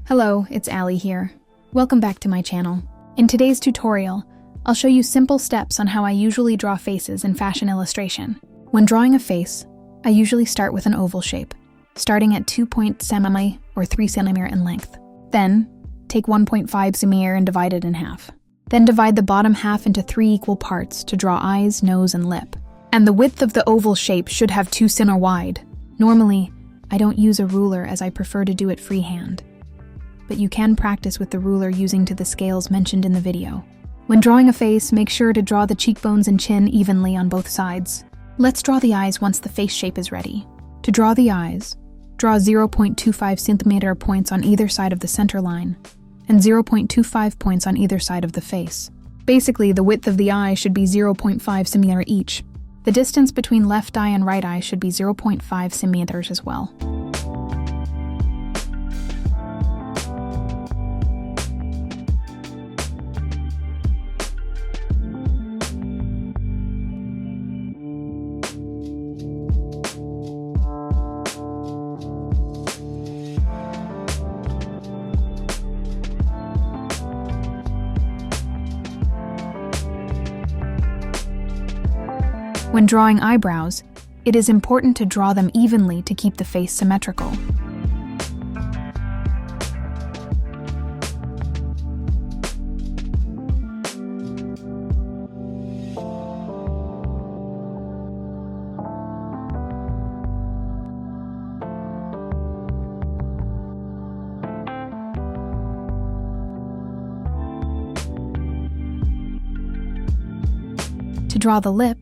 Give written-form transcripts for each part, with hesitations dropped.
Hello, it's Allie here. Welcome back to my channel. In today's tutorial, I'll show you simple steps on how I usually draw faces in fashion illustration. When drawing a face, I usually start with an oval shape, starting at 2.0 cm or 3 cm in length. Then, take 1.5 cm and divide it in half. Then divide the bottom half into 3 equal parts to draw eyes, nose, and lip. And the width of the oval shape should have 2 cm wide. Normally, I don't use a ruler as I prefer to do it freehand, but you can practice with the ruler using to the scales mentioned in the video. When drawing a face, make sure to draw the cheekbones and chin evenly on both sides. Let's draw the eyes once the face shape is ready. To draw the eyes, draw 0.25 cm points on either side of the center line, and 0.25 points on either side of the face. Basically, the width of the eye should be 0.5 cm each. The distance between left eye and right eye should be 0.5 cm as well. When drawing eyebrows, it is important to draw them evenly to keep the face symmetrical. To draw the lip,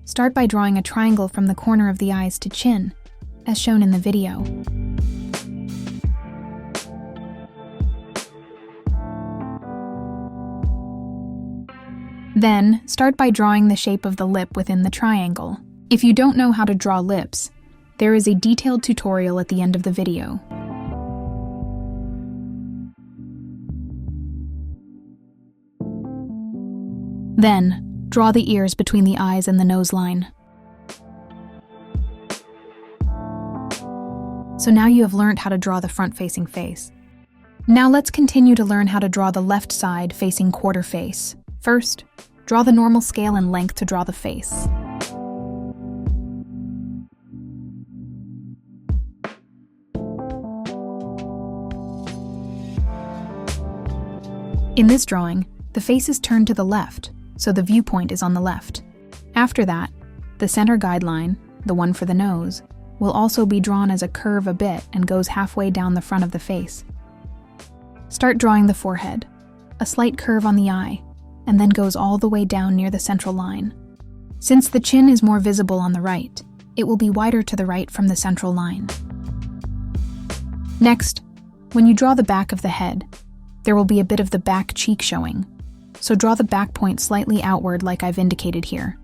start by drawing a triangle from the corner of the eyes to chin, as shown in the video. Then, start by drawing the shape of the lip within the triangle. If you don't know how to draw lips, there is a detailed tutorial at the end of the video. Then, draw the ears between the eyes and the nose line. So now you have learned how to draw the front-facing face. Now let's continue to learn how to draw the left side facing quarter face. First, draw the normal scale and length to draw the face. In this drawing, the face is turned to the left, so the viewpoint is on the left. After that, the center guideline, the one for the nose, will also be drawn as a curve a bit and goes halfway down the front of the face. Start drawing the forehead, a slight curve on the eye, and then goes all the way down near the central line. Since the chin is more visible on the right, it will be wider to the right from the central line. Next, when you draw the back of the head, there will be a bit of the back cheek showing, so draw the back point slightly outward like I've indicated here.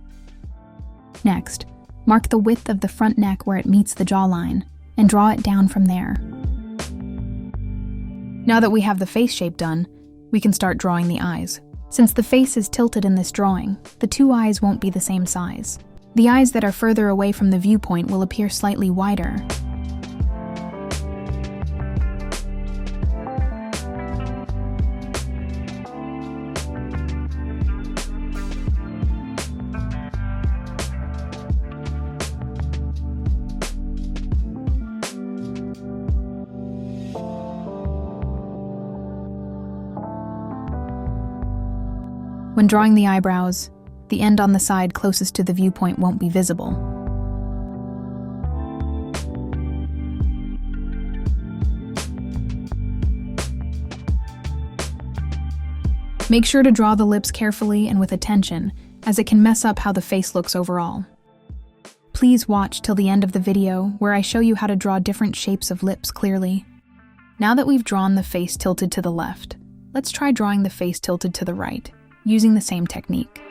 Next, mark the width of the front neck where it meets the jawline, and draw it down from there. Now that we have the face shape done, we can start drawing the eyes. Since the face is tilted in this drawing, the two eyes won't be the same size. The eyes that are further away from the viewpoint will appear slightly wider. When drawing the eyebrows, the end on the side closest to the viewpoint won't be visible. Make sure to draw the lips carefully and with attention, as it can mess up how the face looks overall. Please watch till the end of the video, where I show you how to draw different shapes of lips clearly. Now that we've drawn the face tilted to the left, let's try drawing the face tilted to the right, using the same technique.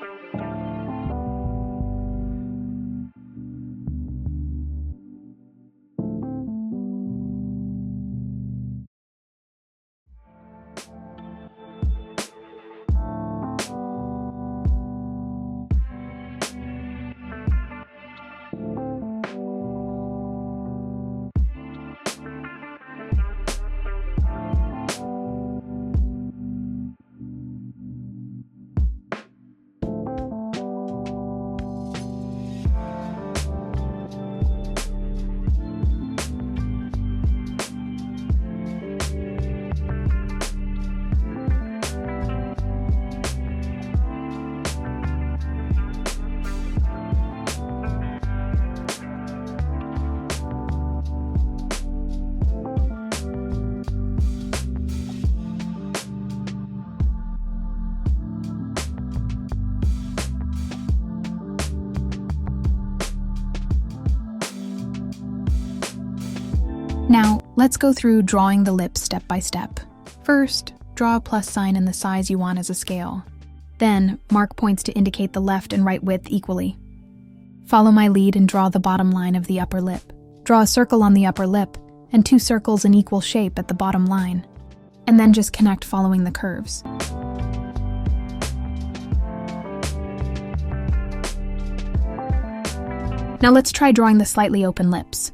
Let's go through drawing the lips step by step. First, draw a plus sign in the size you want as a scale. Then, mark points to indicate the left and right width equally. Follow my lead and draw the bottom line of the upper lip. Draw a circle on the upper lip and 2 circles in equal shape at the bottom line, and then just connect following the curves. Now let's try drawing the slightly open lips.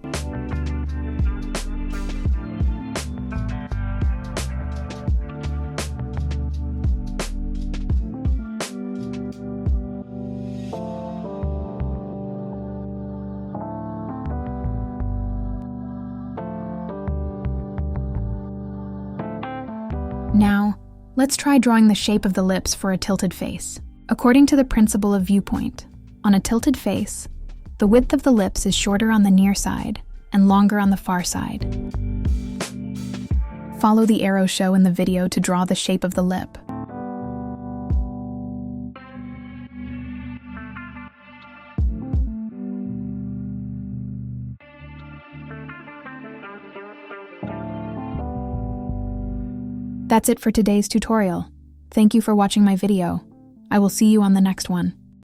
Now, let's try drawing the shape of the lips for a tilted face. According to the principle of viewpoint, on a tilted face, the width of the lips is shorter on the near side and longer on the far side. Follow the arrow shown in the video to draw the shape of the lip. That's it for today's tutorial. Thank you for watching my video. I will see you on the next one.